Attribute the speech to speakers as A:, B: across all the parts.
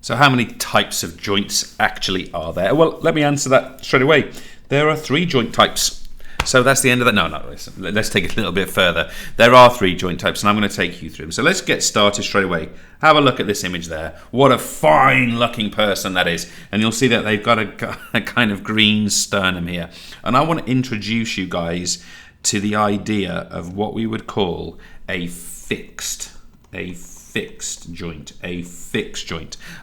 A: So how many types of joints actually are there? Well, let me answer that straight away. There are 3 joint types. So that's the end of that. No, let's take it a little bit further. There are 3 joint types, and I'm going to take you through them. So let's get started straight away. Have a look at this image there. What a fine-looking person that is. And you'll see that they've got a kind of green sternum here. And I want to introduce you guys to the idea of what we would call a fixed joint.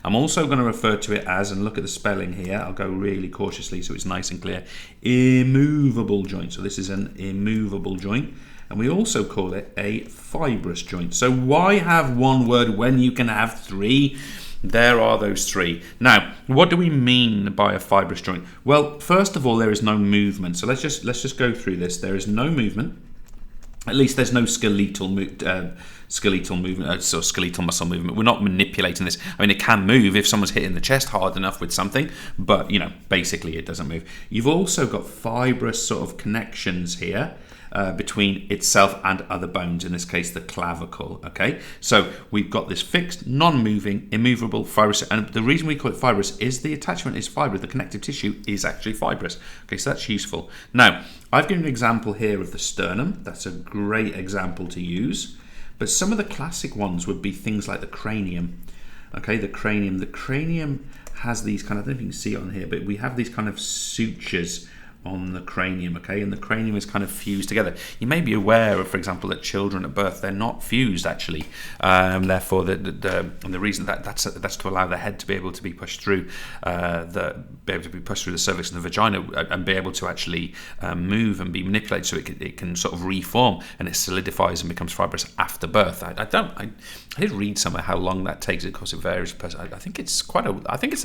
A: I'm also going to refer to it as, and look at the spelling here, I'll go really cautiously so it's nice and clear, immovable joint. So this is an immovable joint, and we also call it a fibrous joint. So why have one word when you can have 3? There are those 3. Now, what do we mean by a fibrous joint? Well, first of all, there is no movement. So let's just go through this. There is no movement. At least there's no skeletal movement, so skeletal muscle movement. We're not manipulating this. I mean, it can move if someone's hitting the chest hard enough with something, but basically it doesn't move. You've also got fibrous sort of connections here between itself and other bones, in this case the clavicle. Okay, so we've got this fixed, non-moving, immovable, fibrous, and the reason we call it fibrous is the attachment is fibrous. The connective tissue is actually fibrous. Okay, so that's useful. Now, I've given an example here of the sternum. That's a great example to use. But some of the classic ones would be things like the cranium. Okay, the cranium. The cranium has these kind of, I don't know if you can see it on here, but we have these kind of sutures on the cranium, okay, and the cranium is kind of fused together. You may be aware of, for example, that children at birth, they're not fused actually. Therefore, the reason that's to allow the head to be able to be pushed through the cervix and the vagina and be able to actually move and be manipulated, so it can sort of reform and it solidifies and becomes fibrous after birth. I did read somewhere how long that takes. Of course, it varies per person. I think it's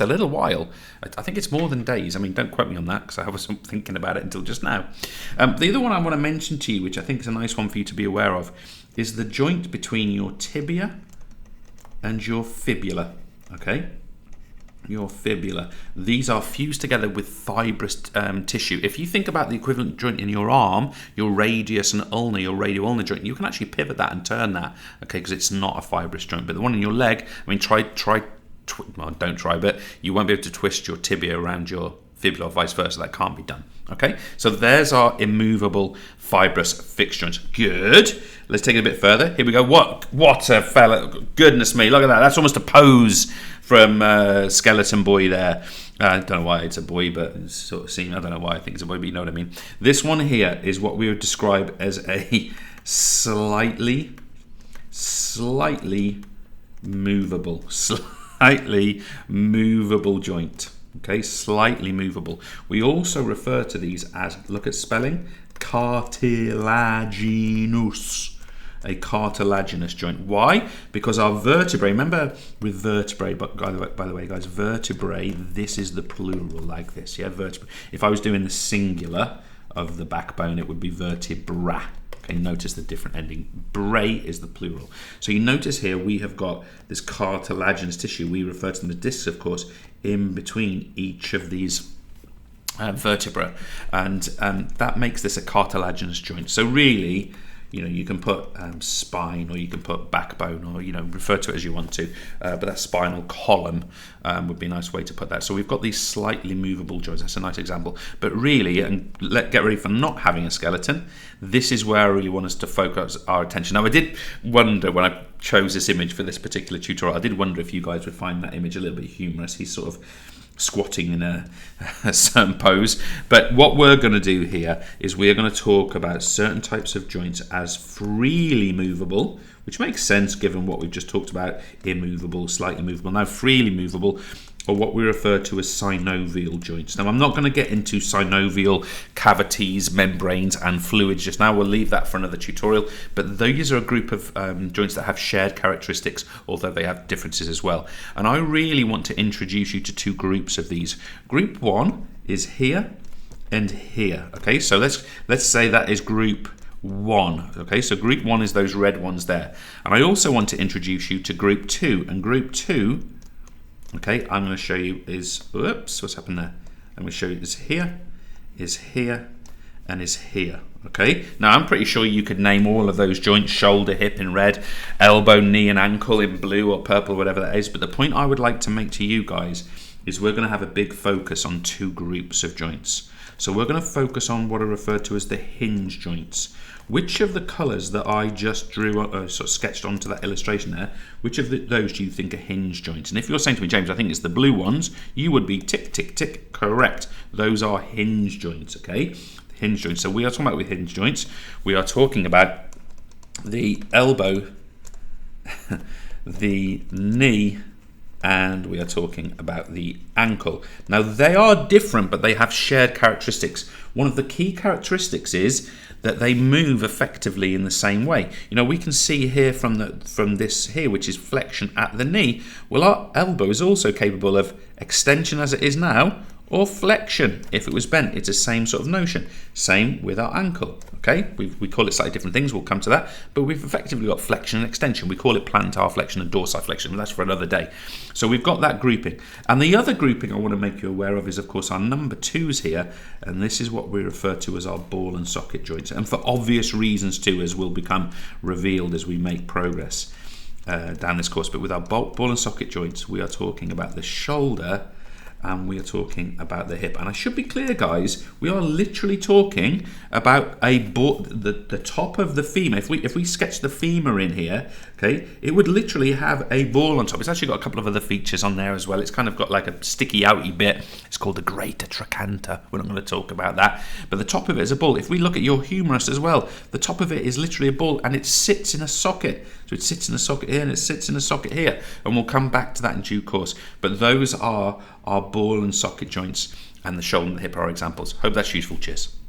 A: a little while. I think it's more than days. I mean, don't quote me on that because I wasn't thinking about it until just now. The other one I want to mention to you, which I think is a nice one for you to be aware of, is the joint between your tibia and your fibula. Okay, your fibula. These are fused together with fibrous tissue. If you think about the equivalent joint in your arm, your radius and ulna, your radio-ulnar joint, you can actually pivot that and turn that. Okay, because it's not a fibrous joint. But the one in your leg, I mean, don't try, but you won't be able to twist your tibia around your fibula or vice versa. That can't be done. Okay, so there's our immovable fibrous fixed joints. Good. Let's take it a bit further. Here we go. What a fella! Goodness me, look at that. That's almost a pose from Skeleton Boy there. I don't know why it's a boy, but it's sort of seen. I don't know why I think it's a boy, but you know what I mean. This one here is what we would describe as a slightly movable joint. Okay, slightly movable. We also refer to these as, look at spelling, cartilaginous. A cartilaginous joint. Why? Because our vertebrae, remember with vertebrae, but by the way, guys, vertebrae, this is the plural like this, yeah, vertebrae. If I was doing the singular of the backbone, it would be vertebra. Okay, notice the different ending. Brae is the plural. So you notice here we have got this cartilaginous tissue. We refer to them as discs, of course, in between each of these vertebra, and that makes this a cartilaginous joint. So really, you can put spine, or you can put backbone, or refer to it as you want to, but that spinal column would be a nice way to put that. So we've got these slightly movable joints. That's a nice example. But really, and get ready for not having a skeleton, this is where I really want us to focus our attention. Now, I did wonder when I chose this image for this particular tutorial, I did wonder if you guys would find that image a little bit humorous. He's sort of squatting in a certain pose. But what we're going to do here is we're going to talk about certain types of joints as freely movable, which makes sense given what we've just talked about, immovable, slightly movable. Now, freely movable, or what we refer to as synovial joints. Now, I'm not going to get into synovial cavities, membranes, and fluids just now. We'll leave that for another tutorial. But these are a group of joints that have shared characteristics, although they have differences as well. And I really want to introduce you to 2 groups of these. Group 1 is here and here. Okay, so let's say that is group 1. Okay, so group 1 is those red ones there. And I also want to introduce you to group 2. And group 2, okay, I'm going to show you is, whoops, what's happened there? I'm going to show you is here, and is here. Okay, now I'm pretty sure you could name all of those joints: shoulder, hip in red, elbow, knee and ankle in blue or purple, whatever that is. But the point I would like to make to you guys is we're going to have a big focus on two groups of joints. So we're going to focus on what are referred to as the hinge joints. Which of the colours that I just drew, sort of sketched onto that illustration there, which of those do you think are hinge joints? And if you're saying to me, James, I think it's the blue ones, you would be tick, tick, tick, correct. Those are hinge joints, okay? Hinge joints. So we are talking about with hinge joints, we are talking about the elbow, the knee, and we are talking about the ankle. Now they are different, but they have shared characteristics. One of the key characteristics is that they move effectively in the same way. You know, we can see here from this here, which is flexion at the knee. Well, our elbow is also capable of extension as it is now, or flexion if it was bent. It's the same sort of notion. Same with our ankle. Okay, we call it slightly different things, we'll come to that, but we've effectively got flexion and extension. We call it plantar flexion and dorsiflexion, but that's for another day. So we've got that grouping. And the other grouping I want to make you aware of is, of course, our number 2s here, and this is what we refer to as our ball and socket joints, and for obvious reasons too, as will become revealed as we make progress down this course. But with our ball and socket joints, we are talking about the shoulder, and we are talking about the hip. And I should be clear, guys, we are literally talking about the top of the femur. If we sketch the femur in here, okay, it would literally have a ball on top. It's actually got a couple of other features on there as well. It's kind of got like a sticky outy bit. It's called the greater trochanter. We're not going to talk about that. But the top of it is a ball. If we look at your humerus as well, the top of it is literally a ball, and it sits in a socket. So it sits in a socket here and it sits in a socket here. And we'll come back to that in due course. But those are our ball and socket joints, and the shoulder and the hip are examples. Hope that's useful. Cheers.